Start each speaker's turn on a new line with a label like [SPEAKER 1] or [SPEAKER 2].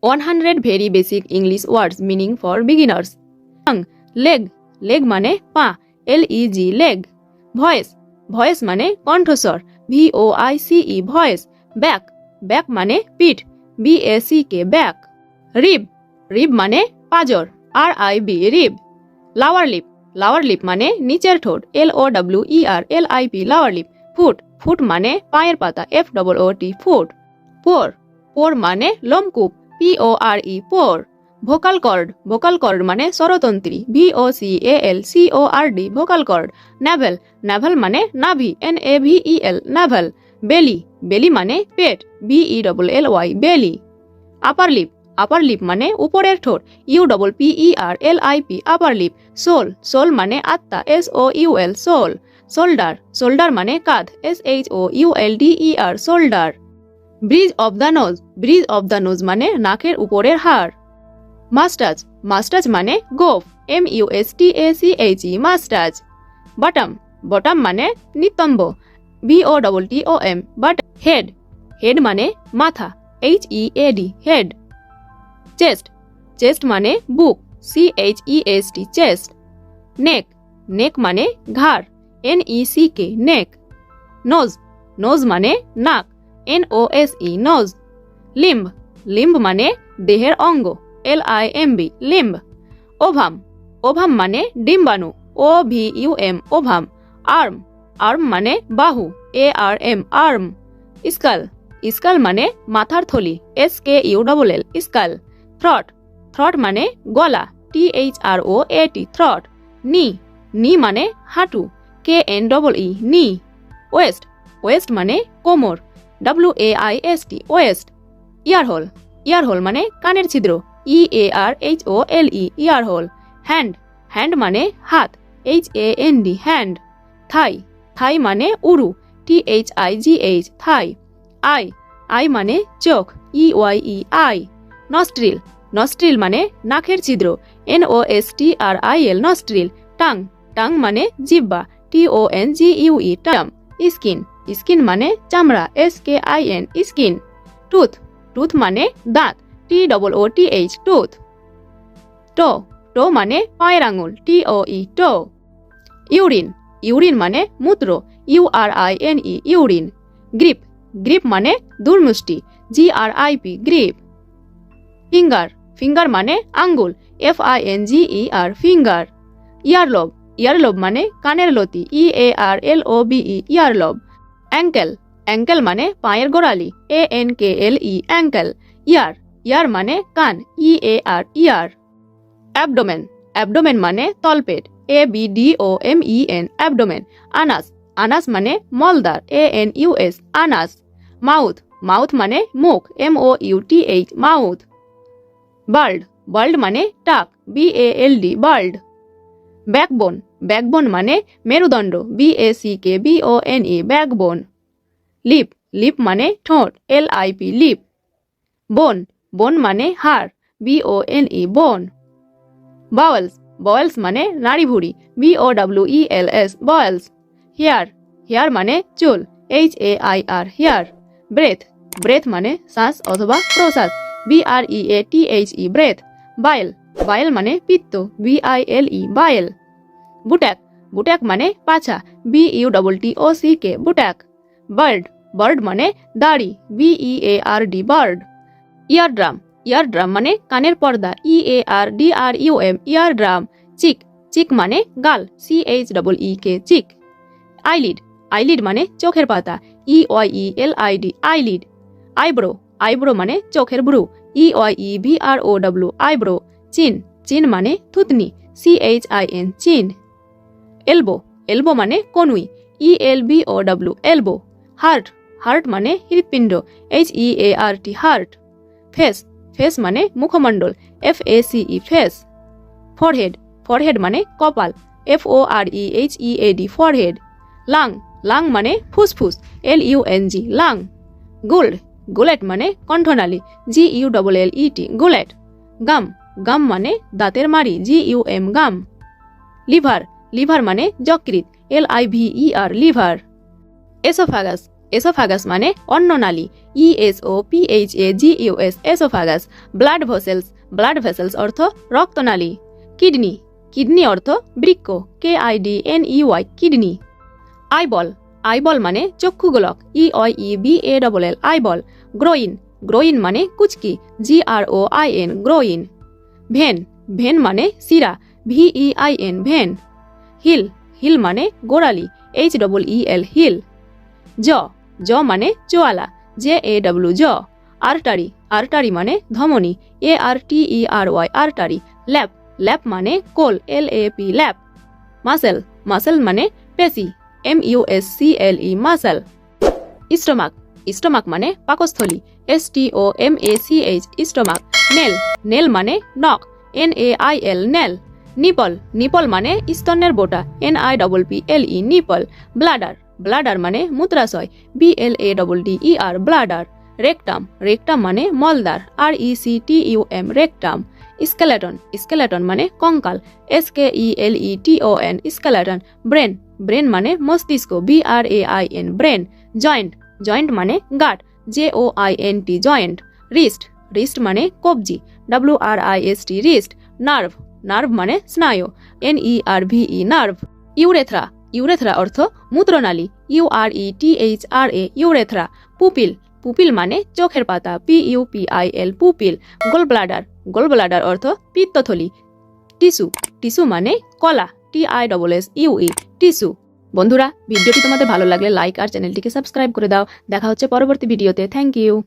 [SPEAKER 1] 100 very basic English words meaning for beginners. Tongue, leg, leg মানে পা, leg, leg. Voice, voice মানে কণ্ঠস্বর, voice, voice. Back, back মানে পিঠ, back, back. Rib, rib মানে পাঁজর, rib, rib. Lower lip, lower lip মানে নিচের ঠোঁট, lower, lip, lower lip. Foot, foot মানে পায়ের পাতা, foot, foot. Pore, pore মানে লোমকূপ, pore. Vocal cord, vocal cord মানে স্বরতন্ত্রী, vocal, vocal cord. Navel, navel মানে নাভি, navel, নাভেল. বেলি, বেলি মানে পেট, bely, বেলি. আপার লিপ, আপার লিপ মানে উপরের ঠোঁট, upperlip, upper lip. Soul, soul মানে আত্মা, soul, সোল. শোল্ডার, শোল্ডার মানে কাঁধ, shoulder, shoulder. Bridge of the nose, bridge of the nose মানে নাকের উপরের হাড়. মাস্টাচ, মাস্টাচ মানে গোঁফ, mustache, মাস্টাচ. বটম, বটম মানে নিতম্ব, bottom, বাট. হেড, হেড মানে মাথা, head, হেড. চেস্ট, চেস্ট মানে বুক, chest, চেস্ট. নেক, নেক মানে ঘাড়, neck, নেক. নোজ, নোজ মানে নাক, nose, নোজ. লিম্ব, লিম্ব মানে দেহের অঙ্গ, limb, লিম্ব. ওভাম, ওভাম মানে ডিম্বাণু, ovum, ওভাম. আর্ম, আর্ম মানে বাহু, arm. স্কাল, স্কাল মানে মাথার থলি, skull, স্কাল. থ্রট, থ্রট মানে গলা, throat, থ্রট. নি, নি মানে হাঁটু, knee, নি. ওয়েস্ট, ওয়েস্ট মানে কোমর, waist, ওয়েস্ট. ইয়ারহোল, ইয়ারহোল মানে কানের ছিদ্র, earhole, ইয়ারহোল. হ্যান্ড, হ্যান্ড মানে হাত, hand, হ্যান্ড. থাই, থাই মানে উরু, thigh, থাই. আই, আই মানে চোখ, eye. নস্ট্রিল, নস্ট্রিল মানে নাকের ছিদ্র, nostril, নস্ট্রিল. টাং, টাং মানে জিহ্বা, tongue, টাং. স্কিন, স্কিন মানে চামড়া, skin, স্কিন. টুথ, টুথ মানে দাঁত, tooth, টুথ. টো, টো মানে পায়ের আঙুল, toe. ইউরিন, ইউরিন মানে মূত্র, urine, ইউরিন. গ্রিপ, গ্রিপ মানে দুর্মুষ্টি, grip. ফিঙ্গার, ফিঙ্গার মানে আঙ্গুল, finger, ফিঙ্গার. ইয়ারলোব, ইয়ারলোব মানে কানের লতি, earlobe, ইয়ারলোব. অ্যাঙ্কেল, অ্যাঙ্কেল মানে পায়ের গোড়ালি, ankle, অ্যাঙ্কেল. ইয়ার, ইয়ার মানে কান, ear. অ্যাবডোমেন, অ্যাবডোমেন মানে তলপেট, abdomen, অ্যাবডোমেন. আনাস, আনাস মানে মলদার, anus, আনাস. মাউথ, মাউথ মানে মুখ, mouth, মাউথ. বাল্ড, বাল্ড মানে টাক, bald, বাল্ড. ব্যাকবোন, ব্যাকবোন মানে মেরুদণ্ড, backbone, ব্যাকবোন. লিপ, লিপ মানে ঠোঁট, lip, লিপ. বোন, বোন মানে হাড়, bone, বোন. বাওয়েলস, বাওয়েলস মানে নাড়িভুঁড়ি, bowels, বাওয়েলস. হেয়ার, হেয়ার মানে চুল, hair, হেয়ার. ব্রেথ, ব্রেথ মানে শ্বাস অথবা প্রশ্বাস, breath, ব্রেথ. বাইল, বাইল মানে পিত্ত, bile, বাইল. বুটাক, বুটাক মানে পাছা, butock, বুটাক. বার্ড, বার্ড মানে দাড়ি, beard, বার্ড. ইয়ারড্রাম, ইয়ারড্রাম মানে কানের পর্দা, eardrum, ইয়ারড্রাম. চিক, চিক মানে গাল, cheek, চিক. আইলিড, আইলিড মানে চোখের পাতা, eoelid, আইলিড. আইব্রো, আইব্রো মানে চোখের ভ্রু, eoebrow, আইব্রো. চিন, চিন মানে থুতনি, chin, চিন. এলবো, এলবো মানে কনুই, elbow, এলবো. হার্ট, হার্ট মানে হৃৎপিণ্ড, heart, হার্ট. ফেস, ফেস মানে মুখমণ্ডল, face, ফেস. ফরহেড, ফরহেড মানে কপাল, forehead, ফরহেড. লাং, লাং মানে ফুসফুস, lung, লাং. গোল্ড, গোলেট মানে কণ্ঠনালী, gullet, গোলেট. গাম, গাম মানে দাঁতের মাড়ি, gum, গাম. লিভার, লিভার মানে যকৃৎ, liver, লিভার. এসোফাগাস, এসোফাগাস মানে অন্ননালী, ESOPHAGUS এসোফাগাস। ব্লাড ভেসেলস অর্থ রক্তনালী। কিডনি অর্থ বৃক্ক, KIDNEY কিডনি। আইবল মানে চক্ষুগোলক, EOEBALL আইবল। গ্রোইন মানে কুচকি, GROIN গ্রোইন। ভেন মানে শিরা, VEIN ভেন। হিল মানে গোড়ালি, HEEL হিল। জ মানে চোয়ালা, JAW জ। আর্টারি মানে ধমনী, ARTERY আর্টারি। ল্যাপ মানে কোল, LAP ল্যাপ। মাসেল মানে পেশি, MUSCLE মাসেল। স্টোমাক মানে পাকস্থলী, STOMACH স্টোমাক। নেল মানে নখ, NAIL নেল। নিপল মানে স্তনের বোটা, NIPPLE নিপল। ব্লাডার মানে মূত্রাশয়, BLADDER ব্লাডার। রেকটাম মানে মলদ্বার, RECTUM রেকটাম। স্কেলেটন মানে কঙ্কাল, SKELETON স্কেলেটন। ব্রেন মানে মস্তিষ্ক, BRAIN ব্রেন। জয়েন্ট মানে গাঁট, JOINT জয়েন্ট। রিস্ট মানে কবজি, WRIST রিস্ট। নার্ভ মানে স্নায়ু, NERVE নার্ভ। ইউরেথ্রা অর্থ মূত্রনালী, URETHRA ইউরেথ্রা। পুপিল মানে চোখের পাতা, PUPIL পুপিল। গোলব্লাডার অর্থ পিত্তথলি। টিস্যু মানে কলা, TISSUE টিস্যু। বন্ধুরা, ভিডিওটি তোমাদের ভালো লাগলে লাইক আর চ্যানেলটিকে সাবস্ক্রাইব করে দাও। দেখা হচ্ছে পরবর্তী ভিডিওতে। Thank you.